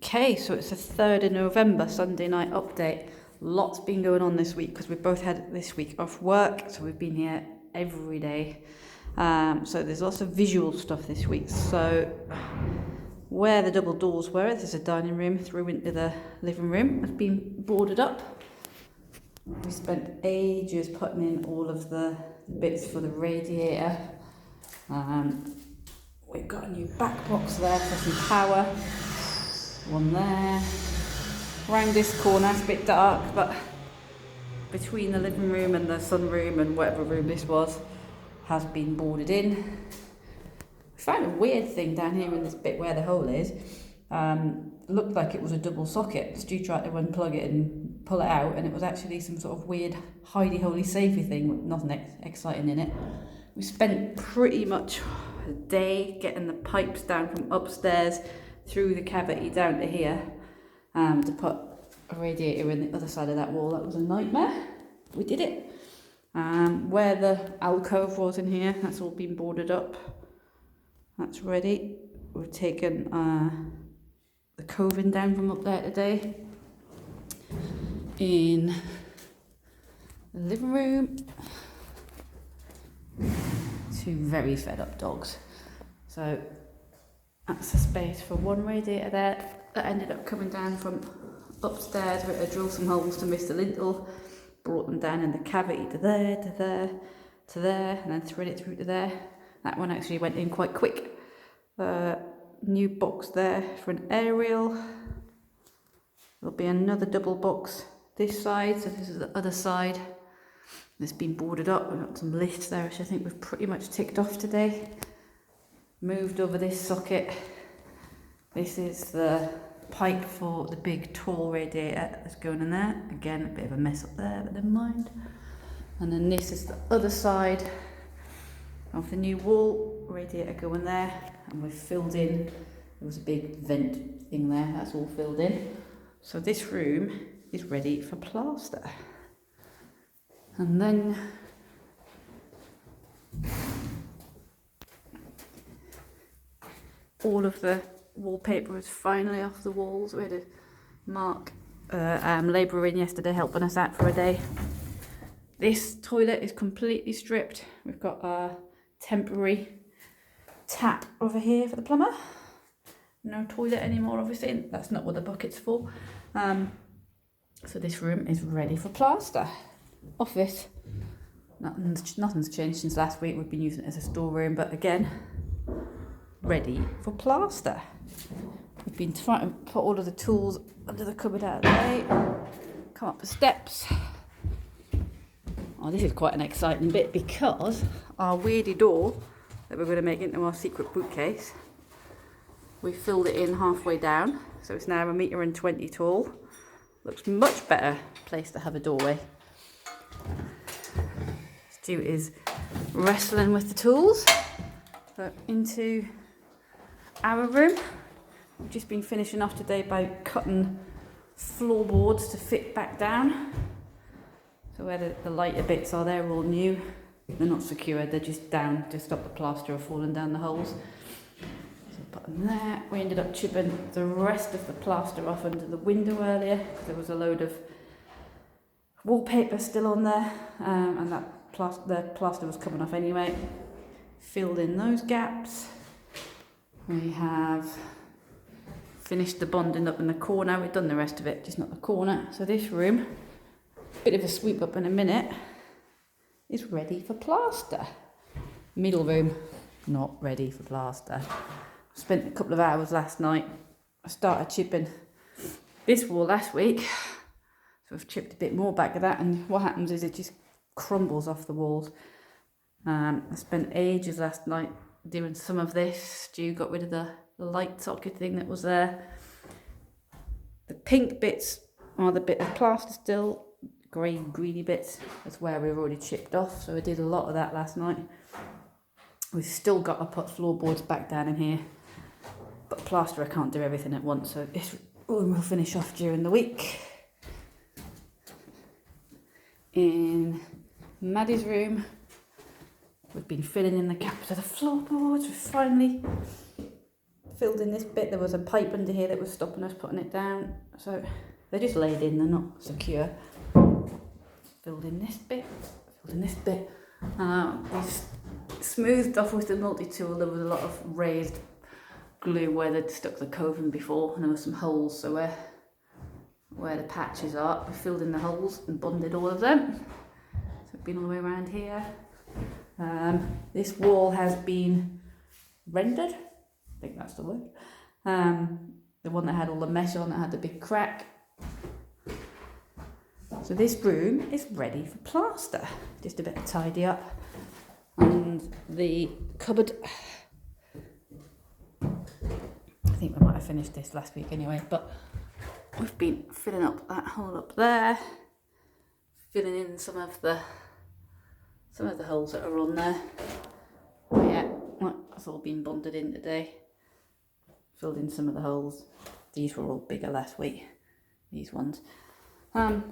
Okay, so it's the 3rd of November, Sunday night update. Lots been going on this week because we've both had this week off work, so we've been here every day. So there's lots of visual stuff this week. So where the double doors were, there's a dining room through into the living room, has been boarded up. We spent ages putting in all of the bits for the radiator. We've got a new back box there for some power. One there. Around this corner, it's a bit dark, but between the living room and the sunroom and whatever room this was, has been boarded in. We found a weird thing down here in this bit where the hole is. Looked like it was a double socket. Stu tried to unplug it and pull it out, and it was actually some sort of weird hidey-holy safety thing with nothing exciting in it. We spent pretty much a day getting the pipes down from upstairs through the cavity down to here to put a radiator in the other side of that wall. That was a nightmare. We did it. Where the alcove was in here, that's all been boarded up. That's ready. We've taken the coving down from up there today. In the living room, two very fed up dogs. So that's a space for one radiator there that ended up coming down from upstairs. We had to drill some holes to miss the lintel, brought them down in the cavity to there, to there, to there, and then thread it through to there. That one actually went in quite quick. New box there for an aerial. There'll be another double box this side, so this is the other side. It's been boarded up. We've got some lifts there, which I think we've pretty much ticked off today. Moved over this socket. This is the pipe for the big tall radiator that's going in there. Again, a bit of a mess up there, but never mind. And then this is the other side of the new wall, radiator going there, and we've filled in. There was a big vent thing there, that's all filled in. So this room is ready for plaster. And then all of the wallpaper is finally off the walls. We had a Mark labourer in yesterday helping us out for a day. This toilet is completely stripped. We've got a temporary tap over here for the plumber. No toilet anymore, obviously. That's not what the bucket's for. So this room is ready for plaster. Office. Nothing's changed since last week. We've been using it as a storeroom, but again, ready for plaster. We've been trying to put all of the tools under the cupboard out of the way. Come up the steps. Oh, this is quite an exciting bit because our weirdy door that we're going to make into our secret bookcase, we filled it in halfway down, so it's now 1.20 meters tall. Looks much better place to have a doorway. Stu is wrestling with the tools. So into our room. We've just been finishing off today by cutting floorboards to fit back down. So where the lighter bits are, they're all new. They're not secured, they're just down to stop the plaster of falling down the holes. So put them there. We ended up chipping the rest of the plaster off under the window earlier because there was a load of wallpaper still on there, and the plaster was coming off anyway. Filled in those gaps. We have finished the bonding up in the corner. We've done the rest of it, just not the corner. So this room, bit of a sweep up in a minute, is ready for plaster. Middle room, not ready for plaster. Spent a couple of hours last night. I started chipping this wall last week, so I've chipped a bit more back of that, and what happens is it just crumbles off the walls. I spent ages last night doing some of this. Stu got rid of the light socket thing that was there. The pink bits are the bit of plaster still. Grey, greeny bits, that's where we've already chipped off. So I did a lot of that last night. We've still got to put floorboards back down in here. But plaster, I can't do everything at once. So this room will finish off during the week. In Maddie's room, we've been filling in the gaps of the floorboards. We've finally filled in this bit. There was a pipe under here that was stopping us putting it down. So they're just laid in, they're not secure. Filled in this bit, filled in this bit. We smoothed off with the multi-tool. There was a lot of raised glue where they'd stuck the coving before, and there were some holes, so where the patches are, we filled in the holes and bonded all of them. So it's been all the way around here. This wall has been rendered, I think that's the word. The one that had all the mesh on, that had the big crack. So this room is ready for plaster. Just a bit of tidy up. And the cupboard, I think we might have finished this last week anyway, but we've been filling up that hole up there, filling in some of the holes that are on there. But yeah, that's all been bonded in today. Filled in some of the holes. These were all bigger last week, these ones.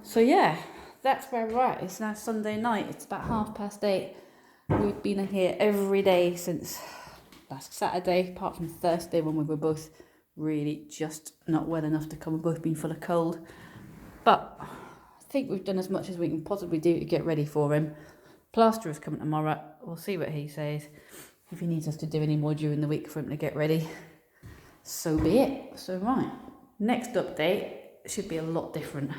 So yeah, that's where we're at. It's now Sunday night. It's about 8:30. We've been in here every day since last Saturday, apart from Thursday when we were both really just not well enough to come. We've both been full of cold. But I think we've done as much as we can possibly do to get ready for him. Plasterer's coming tomorrow. We'll see what he says. If he needs us to do any more during the week for him to get ready, so be it. So right, next update should be a lot different.